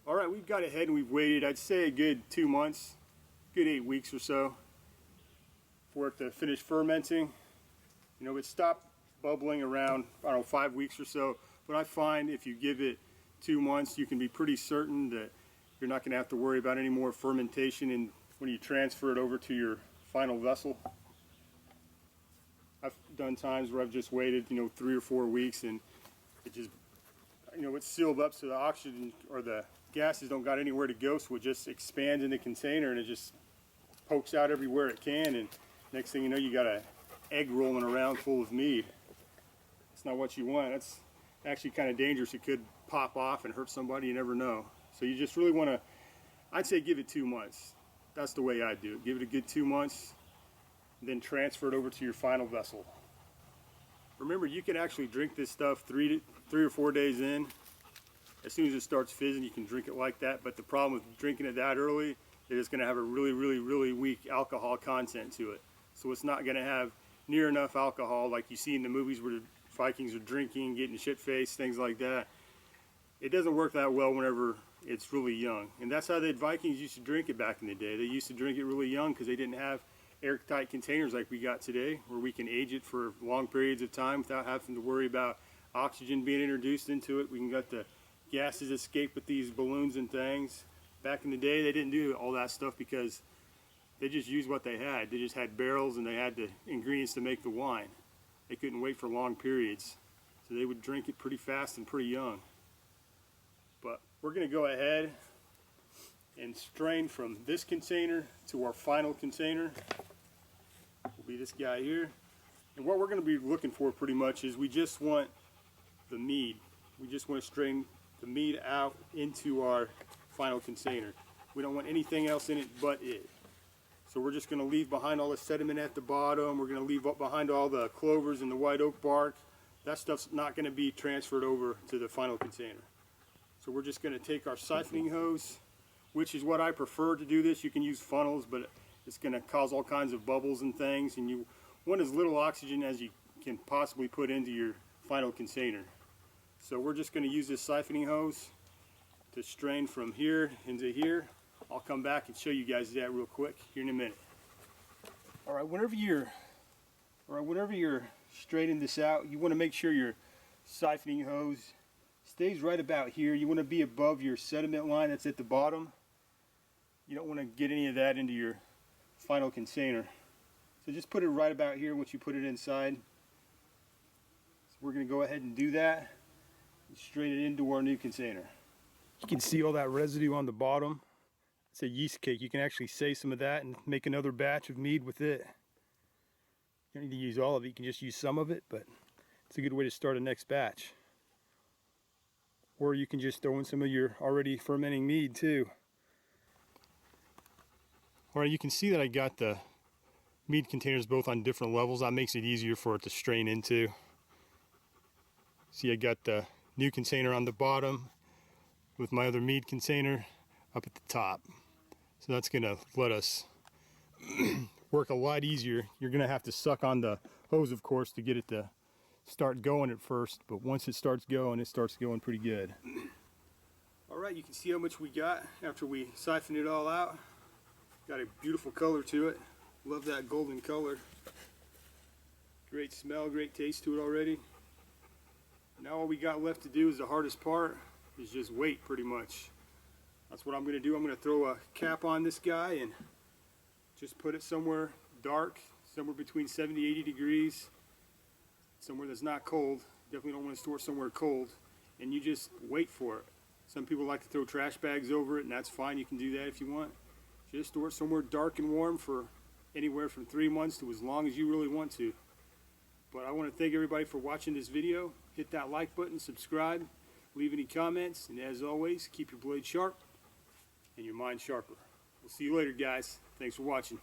All right, we've got ahead and we've waited, I'd say a good 2 months, good 8 weeks or so for it to finish fermenting. You know, it stopped bubbling around, I don't know, 5 weeks or so. But I find if you give it 2 months, you can be pretty certain that you're not going to have to worry about any more fermentation and when you transfer it over to your final vessel. I've done times where I've just waited, 3 or 4 weeks, and it just, it's sealed up so the oxygen or the gases don't got anywhere to go, so it just expands in the container and it just pokes out everywhere it can, and next thing you know, you got an egg rolling around full of mead. It's not what you want. That's actually kind of dangerous. It could pop off and hurt somebody, you never know. So you just really want to, I'd say give it 2 months. That's the way I do it. Give it a good 2 months, then transfer it over to your final vessel. Remember, you can actually drink this stuff 3 or 4 days in. As soon as it starts fizzing, you can drink it like that, but the problem with drinking it that early is it's going to have a really weak alcohol content to it. So it's not going to have near enough alcohol like you see in the movies where the Vikings are drinking, getting shit-faced, things like that. It doesn't work that well whenever it's really young. And that's how the Vikings used to drink it back in the day. They used to drink it really young because they didn't have airtight containers like we got today, where we can age it for long periods of time without having to worry about oxygen being introduced into it. We can let the gases escape with these balloons and things. Back in the day, they didn't do all that stuff because they just used what they had. They just had barrels and they had the ingredients to make the wine. They couldn't wait for long periods, so they would drink it pretty fast and pretty young. But we're going to go ahead and strain from this container to our final container. Will be this guy here. And what we're going to be looking for pretty much is we just want the mead. We just want to strain the mead out into our final container. We don't want anything else in it but it. So we're just going to leave behind all the sediment at the bottom. We're going to leave up behind all the clovers and the white oak bark. That stuff's not going to be transferred over to the final container. So we're just going to take our siphoning hose, which is what I prefer to do this. You can use funnels, but it's going to cause all kinds of bubbles and things, and you want as little oxygen as you can possibly put into your final container. So we're just going to use this siphoning hose to strain from here into here. I'll come back and show you guys that real quick here in a minute. All right, whenever you're straining this out, you want to make sure your siphoning hose stays right about here. You want to be above your sediment line that's at the bottom. You don't want to get any of that into your final container. So just put it right about here once you put it inside. So we're going to go ahead and do that and strain it into our new container. You can see all that residue on the bottom. It's a yeast cake. You can actually save some of that and make another batch of mead with it. You don't need to use all of it. You can just use some of it, but it's a good way to start a next batch. Or you can just throw in some of your already fermenting mead too. Alright, you can see that I got the mead containers both on different levels. That makes it easier for it to strain into. See, I got the new container on the bottom with my other mead container up at the top. So that's going to let us work a lot easier. You're going to have to suck on the hose, of course, to get it to start going at first, but once it starts going pretty good. Alright, you can see how much we got after we siphon it all out. Got a beautiful color to it. Love that golden color. Great smell, great taste to it already. Now all we got left to do is the hardest part, is just wait pretty much. That's what I'm going to do. I'm going to throw a cap on this guy and just put it somewhere dark, somewhere between 70 to 80 degrees. Somewhere that's not cold. Definitely don't want to store somewhere cold. And you just wait for it. Some people like to throw trash bags over it, and that's fine. You can do that if you want. Just store it somewhere dark and warm for anywhere from 3 months to as long as you really want to. But I want to thank everybody for watching this video. Hit that like button, subscribe, leave any comments, and as always, keep your blade sharp and your mind sharper. We'll see you later, guys. Thanks for watching.